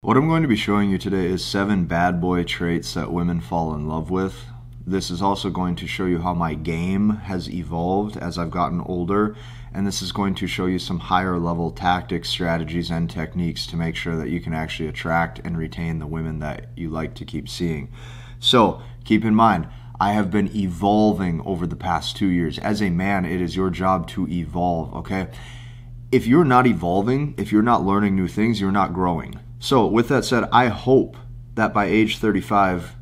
What I'm going to be showing you today is 7 bad boy traits that women fall in love with. This is also going to show you how my game has evolved as I've gotten older, and this is going to show you some higher level tactics, strategies, and techniques to make sure that you can actually attract and retain the women that you like to keep seeing. So keep in mind, I have been evolving over the past 2 years. As a man, it is your job to evolve, okay? If you're not evolving, if you're not learning new things, you're not growing. So with that said, I hope that by age 35,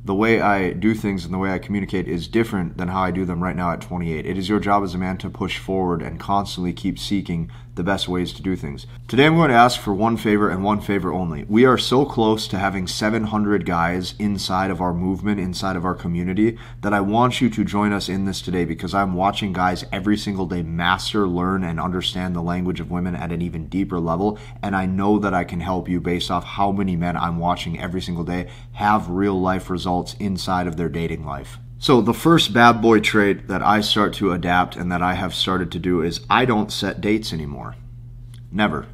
the way I do things and the way I communicate is different than how I do them right now at 28. It is your job as a man to push forward and constantly keep seeking the best ways to do things. Today I'm going to ask for one favor and one favor only. We are so close to having 700 guys inside of our movement, inside of our community, that I want you to join us in this today, because I'm watching guys every single day master, learn, and understand the language of women at an even deeper level, and I know that I can help you based off how many men I'm watching every single day have real life results inside of their dating life. So the first bad boy trait that I start to adapt and that I have started to do is I don't set dates anymore. Never.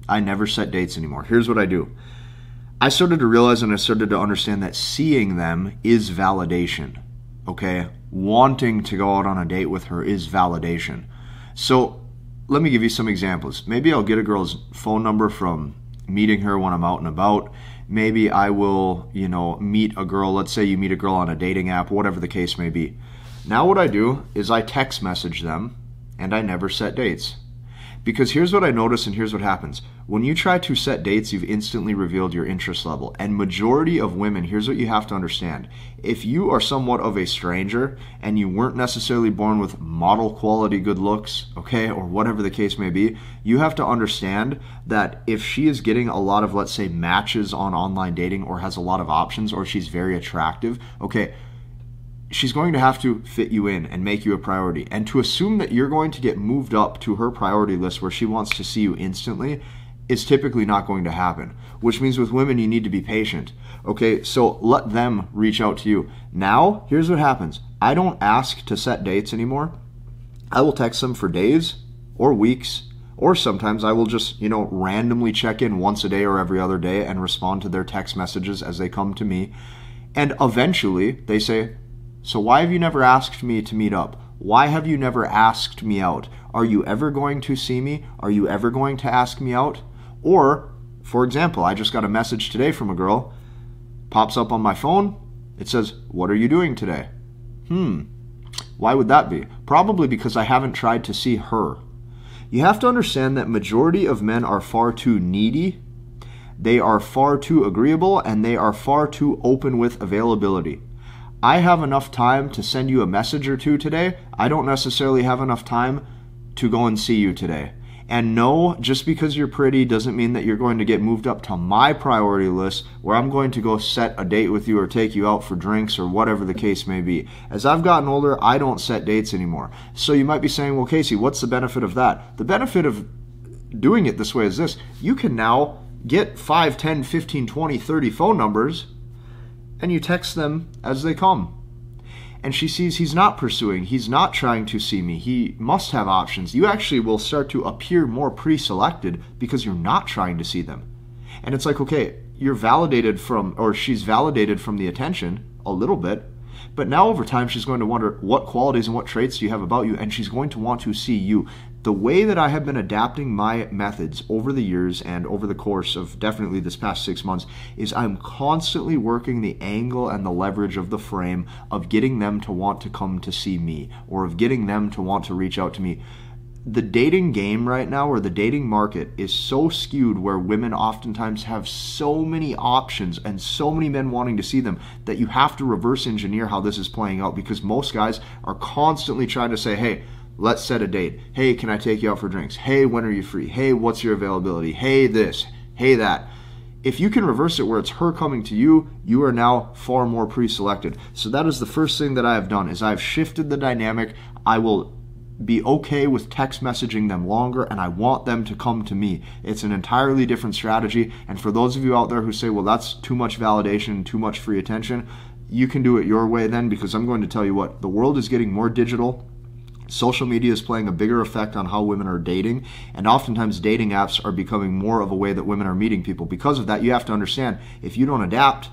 I never set dates anymore. Here's what I do. I started to realize and I started to understand that seeing them is validation. Okay? Wanting to go out on a date with her is validation. So let me give you some examples. Maybe I'll get a girl's phone number from meeting her when I'm out and about. Maybe I will, meet a girl. Let's say you meet a girl on a dating app, whatever the case may be. Now what I do is I text message them and I never set dates. Because here's what I notice and here's what happens. When you try to set dates, you've instantly revealed your interest level. And majority of women, here's what you have to understand. If you are somewhat of a stranger and you weren't necessarily born with model quality good looks, okay, or whatever the case may be, you have to understand that if she is getting a lot of, let's say, matches on online dating or has a lot of options or she's very attractive, okay, she's going to have to fit you in and make you a priority. And to assume that you're going to get moved up to her priority list where she wants to see you instantly is typically not going to happen. Which means with women, you need to be patient. Okay, so let them reach out to you. Now, here's what happens. I don't ask to set dates anymore. I will text them for days or weeks, or sometimes I will just, randomly check in once a day or every other day and respond to their text messages as they come to me. And eventually, they say, so why have you never asked me to meet up? Why have you never asked me out? Are you ever going to see me? Are you ever going to ask me out? Or, for example, I just got a message today from a girl, pops up on my phone, it says, what are you doing today? Why would that be? Probably because I haven't tried to see her. You have to understand that majority of men are far too needy, they are far too agreeable, and they are far too open with availability. I have enough time to send you a message or two today. I don't necessarily have enough time to go and see you today. And no, just because you're pretty doesn't mean that you're going to get moved up to my priority list where I'm going to go set a date with you or take you out for drinks or whatever the case may be. As I've gotten older, I don't set dates anymore. So you might be saying, well, Casey, what's the benefit of that? The benefit of doing it this way is this. You can now get 5, 10, 15, 20, 30 phone numbers and you text them as they come. And she sees he's not pursuing, he's not trying to see me, he must have options. You actually will start to appear more pre-selected because you're not trying to see them. And it's like, okay, you're validated from, or she's validated from the attention a little bit, but now over time she's going to wonder what qualities and what traits do you have about you, and she's going to want to see you. The way that I have been adapting my methods over the years and over the course of definitely this past 6 months is I'm constantly working the angle and the leverage of the frame of getting them to want to come to see me or of getting them to want to reach out to me. The dating game right now, or the dating market, is so skewed where women oftentimes have so many options and so many men wanting to see them that you have to reverse engineer how this is playing out, because most guys are constantly trying to say, hey, let's set a date. Hey, can I take you out for drinks? Hey, when are you free? Hey, what's your availability? Hey, this. Hey, that. If you can reverse it where it's her coming to you, you are now far more pre-selected. So that is the first thing that I have done, is I've shifted the dynamic. I will be okay with text messaging them longer, and I want them to come to me. It's an entirely different strategy. And for those of you out there who say, well, that's too much validation, too much free attention, you can do it your way then, because I'm going to tell you what, the world is getting more digital. Social media is playing a bigger effect on how women are dating, and oftentimes dating apps are becoming more of a way that women are meeting people. Because of that, you have to understand, if you don't adapt,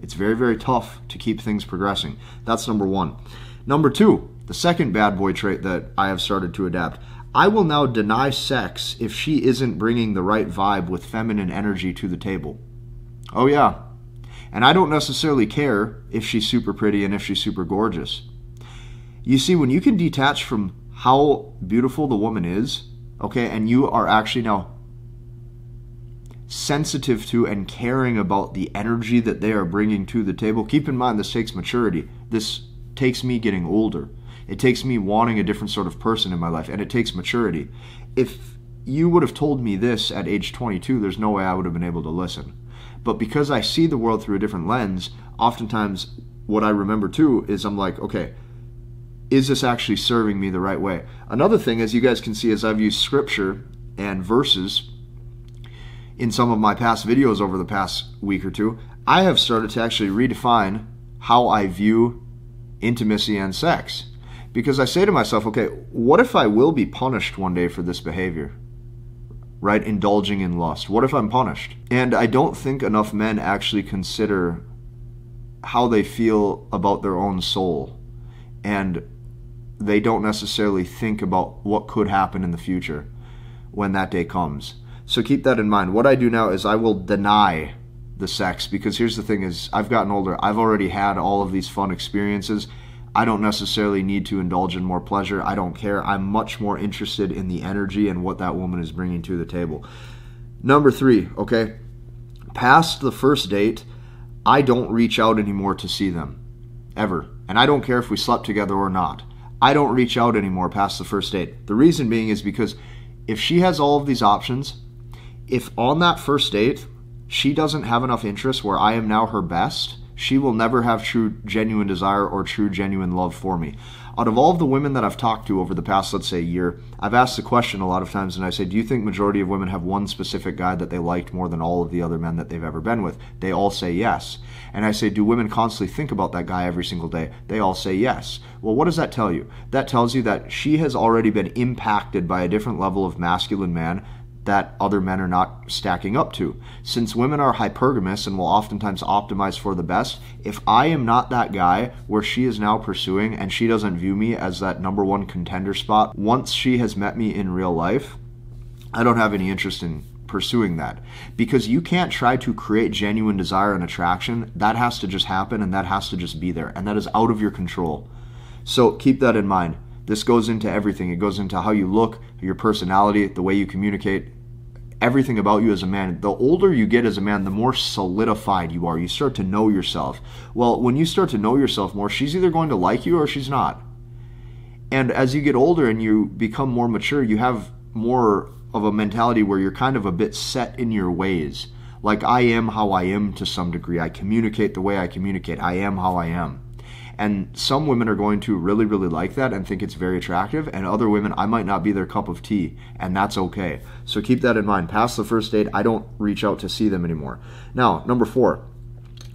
it's very, very tough to keep things progressing. That's number one. Number two, the second bad boy trait that I have started to adapt. I will now deny sex if she isn't bringing the right vibe with feminine energy to the table. Oh yeah. And I don't necessarily care if she's super pretty and if she's super gorgeous. You see, when you can detach from how beautiful the woman is, okay, and you are actually now sensitive to and caring about the energy that they are bringing to the table. Keep in mind, this takes maturity. This takes me getting older. It takes me wanting a different sort of person in my life, and it takes maturity. If you would have told me this at age 22, there's no way I would have been able to listen. But because I see the world through a different lens, oftentimes what I remember too is I'm like, okay, is this actually serving me the right way? Another thing, as you guys can see, is I've used scripture and verses in some of my past videos over the past week or two. I have started to actually redefine how I view intimacy and sex. Because I say to myself, okay, what if I will be punished one day for this behavior? Right? Indulging in lust. What if I'm punished? And I don't think enough men actually consider how they feel about their own soul. And they don't necessarily think about what could happen in the future when that day comes. So keep that in mind. What I do now is I will deny the sex, because here's the thing is, I've gotten older. I've already had all of these fun experiences. I don't necessarily need to indulge in more pleasure. I don't care. I'm much more interested in the energy and what that woman is bringing to the table. Number three, okay? Past the first date, I don't reach out anymore to see them, ever. And I don't care if we slept together or not. I don't reach out anymore past the first date. The reason being is because if she has all of these options, if on that first date she doesn't have enough interest where I am now her best, she will never have true, genuine desire or true, genuine love for me. Out of all of the women that I've talked to over the past, let's say, year, I've asked the question a lot of times, and I say, do you think majority of women have one specific guy that they liked more than all of the other men that they've ever been with? They all say yes. And I say, do women constantly think about that guy every single day? They all say yes. Well, what does that tell you? That tells you that she has already been impacted by a different level of masculine man that other men are not stacking up to. Since women are hypergamous and will oftentimes optimize for the best, if I am not that guy where she is now pursuing and she doesn't view me as that number one contender spot, once she has met me in real life, I don't have any interest in pursuing that. Because you can't try to create genuine desire and attraction. That has to just happen, and that has to just be there, and that is out of your control. So keep that in mind. This goes into everything. It goes into how you look, your personality, the way you communicate, everything about you as a man. The older you get as a man, the more solidified you are. You start to know yourself. Well, when you start to know yourself more, she's either going to like you or she's not. And as you get older and you become more mature, you have more of a mentality where you're kind of a bit set in your ways. Like, I am how I am to some degree. I communicate the way I communicate. I am how I am. And some women are going to really, really like that and think it's very attractive. And other women, I might not be their cup of tea. And that's okay. So keep that in mind. Past the first date, I don't reach out to see them anymore. Now, number 4.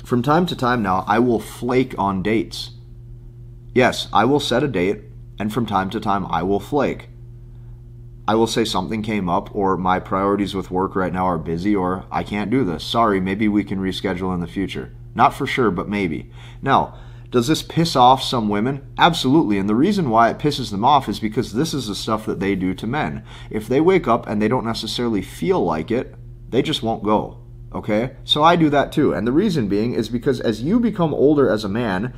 From time to time now, I will flake on dates. Yes, I will set a date. And from time to time, I will flake. I will say something came up, or my priorities with work right now are busy, or I can't do this. Sorry, maybe we can reschedule in the future. Not for sure, but maybe. Now, does this piss off some women? Absolutely. And the reason why it pisses them off is because this is the stuff that they do to men. If they wake up and they don't necessarily feel like it, they just won't go. Okay? So I do that too. And the reason being is because as you become older as a man,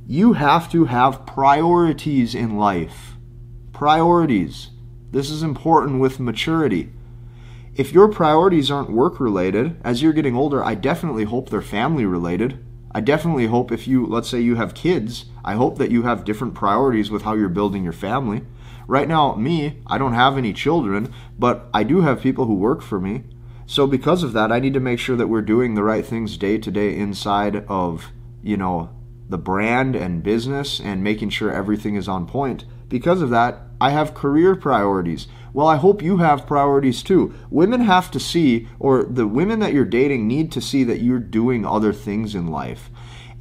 you have to have priorities in life. Priorities. This is important with maturity. If your priorities aren't work-related, as you're getting older, I definitely hope they're family-related. I definitely hope if you, let's say you have kids, I hope that you have different priorities with how you're building your family. Right now, me, I don't have any children, but I do have people who work for me. So because of that, I need to make sure that we're doing the right things day to day inside of, the brand and business, and making sure everything is on point. Because of that, I have career priorities. Well, I hope you have priorities too. Women have to see, or the women that you're dating need to see that you're doing other things in life.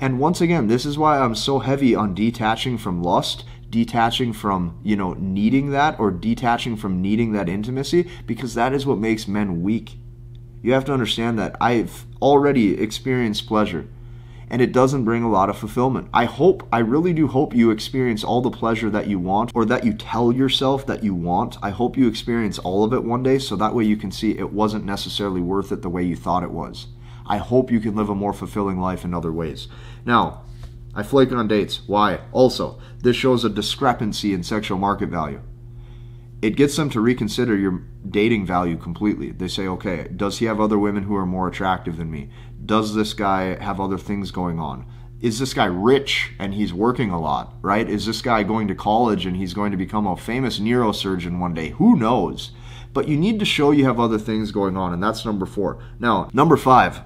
And once again, this is why I'm so heavy on detaching from lust detaching from, needing that, or detaching from needing that intimacy, because that is what makes men weak. You have to understand that I've already experienced pleasure, and it doesn't bring a lot of fulfillment. I really do hope you experience all the pleasure that you want, or that you tell yourself that you want. I hope you experience all of it one day, so that way you can see it wasn't necessarily worth it the way you thought it was. I hope you can live a more fulfilling life in other ways. Now, I flake on dates. Why? Also, this shows a discrepancy in sexual market value. It gets them to reconsider your dating value completely. They say, okay, does he have other women who are more attractive than me? Does this guy have other things going on? Is this guy rich and he's working a lot, right? Is this guy going to college and he's going to become a famous neurosurgeon one day? Who knows? But you need to show you have other things going on, and that's number 4. Now, number 5,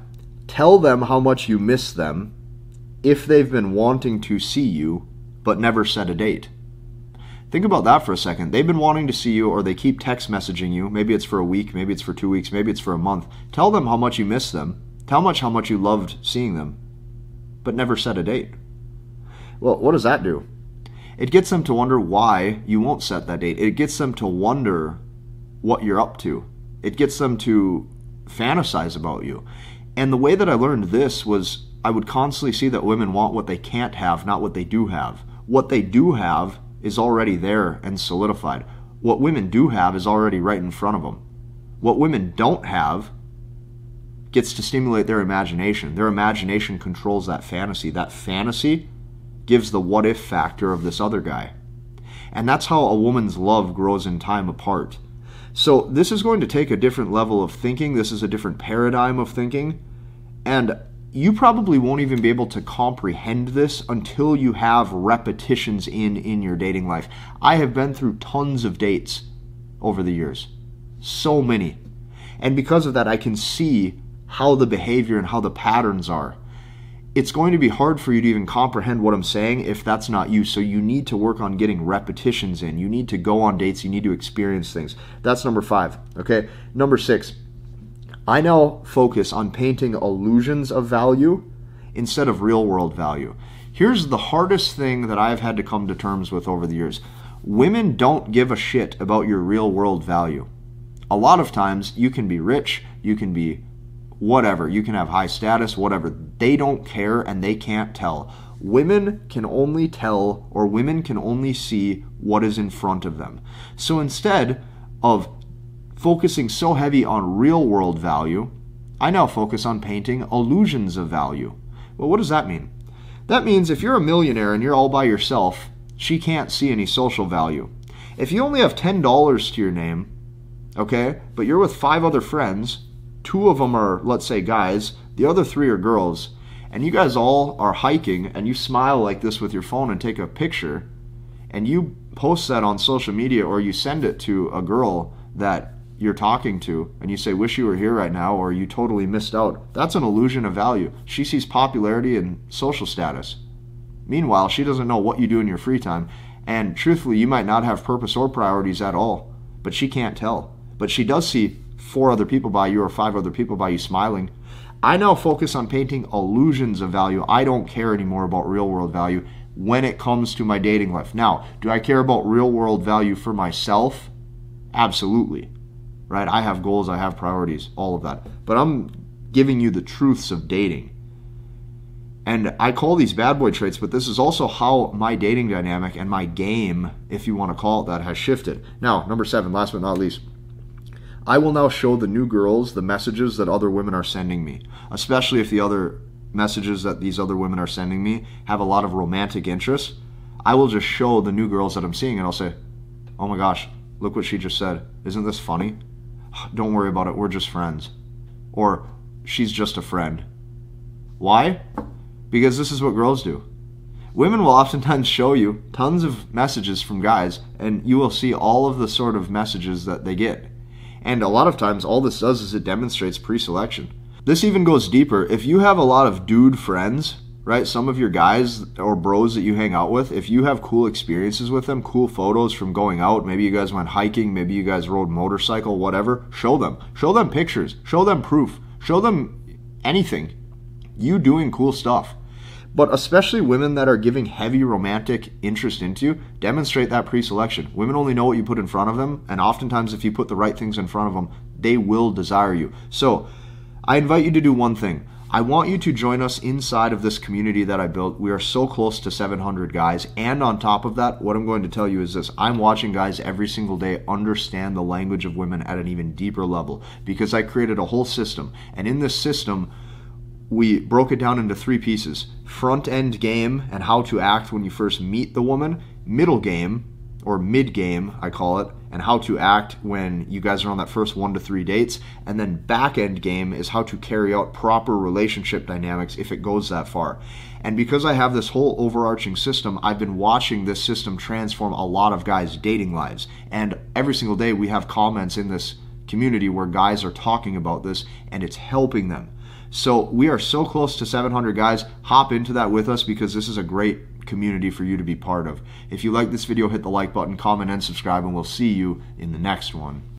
tell them how much you miss them if they've been wanting to see you but never set a date. Think about that for a second. They've been wanting to see you, or they keep text messaging you. Maybe it's for a week, maybe it's for 2 weeks, maybe it's for a month. Tell them how much you miss them. Tell them how much you loved seeing them, but never set a date. Well, what does that do? It gets them to wonder why you won't set that date. It gets them to wonder what you're up to. It gets them to fantasize about you. And the way that I learned this was I would constantly see that women want what they can't have, not what they do have. What they do have is already there and solidified. What women do have is already right in front of them. What women don't have gets to stimulate their imagination. Their imagination controls that fantasy. That fantasy gives the what if factor of this other guy. And that's how a woman's love grows in time apart. So this is going to take a different level of thinking. This is a different paradigm of thinking. And you probably won't even be able to comprehend this until you have repetitions in your dating life. I have been through tons of dates over the years. So many. And because of that, I can see how the behavior and how the patterns are. It's going to be hard for you to even comprehend what I'm saying if that's not you. So you need to work on getting repetitions in. You need to go on dates. You need to experience things. That's number 5. Okay. Number 6. I now focus on painting illusions of value instead of real world value. Here's the hardest thing that I've had to come to terms with over the years. Women don't give a shit about your real world value. A lot of times you can be rich, you can be whatever, you can have high status, whatever. They don't care and they can't tell. Women can only tell, or women can only see what is in front of them. So instead of focusing so heavy on real world value, I now focus on painting illusions of value. Well, what does that mean? That means if you're a millionaire and you're all by yourself, she can't see any social value. If you only have $10 to your name, okay, but you're with 5 other friends, 2 of them are, let's say, guys, the other 3 are girls, and you guys all are hiking and you smile like this with your phone and take a picture, and you post that on social media, or you send it to a girl that you're talking to and you say, wish you were here right now, or you totally missed out. That's an illusion of value. She sees popularity and social status. Meanwhile, she doesn't know what you do in your free time, and truthfully, you might not have purpose or priorities at all, but she can't tell. But she does see 4 other people by you, or 5 other people by you smiling. I now focus on painting illusions of value. I don't care anymore about real world value when it comes to my dating life. Now, do I care about real world value for myself? Absolutely. Right? I have goals, I have priorities, all of that. But I'm giving you the truths of dating. And I call these bad boy traits, but this is also how my dating dynamic and my game, if you want to call it that, has shifted. Now, number 7, last but not least. I will now show the new girls the messages that other women are sending me, especially if the other messages that these other women are sending me have a lot of romantic interest. I will just show the new girls that I'm seeing, and I'll say, oh my gosh, look what she just said. Isn't this funny? Don't worry about it. We're just friends. Or, she's just a friend. Why? Because this is what girls do. Women will oftentimes show you tons of messages from guys, and you will see all of the sort of messages that they get. And a lot of times, all this does is it demonstrates pre-selection. This even goes deeper. If you have a lot of dude friends, right, some of your guys or bros that you hang out with, if you have cool experiences with them, cool photos from going out, maybe you guys went hiking, maybe you guys rode motorcycle, whatever, show them. Show them pictures. Show them proof. Show them anything. You doing cool stuff. But especially women that are giving heavy romantic interest into you, demonstrate that pre-selection. Women only know what you put in front of them, and oftentimes if you put the right things in front of them, they will desire you. So I invite you to do one thing. I want you to join us inside of this community that I built. We are so close to 700 guys. And on top of that, what I'm going to tell you is this. I'm watching guys every single day understand the language of women at an even deeper level, because I created a whole system. And in this system, we broke it down into 3 pieces. Front end game and how to act when you first meet the woman. Middle game, or mid game, I call it, and how to act when you guys are on that first 1 to 3 dates. And then back end game is how to carry out proper relationship dynamics if it goes that far. And because I have this whole overarching system, I've been watching this system transform a lot of guys' dating lives. And every single day we have comments in this community where guys are talking about this, and it's helping them. So we are so close to 700 guys. Hop into that with us, because this is a great community for you to be part of. If you like this video, hit the like button, comment, and subscribe, and we'll see you in the next one.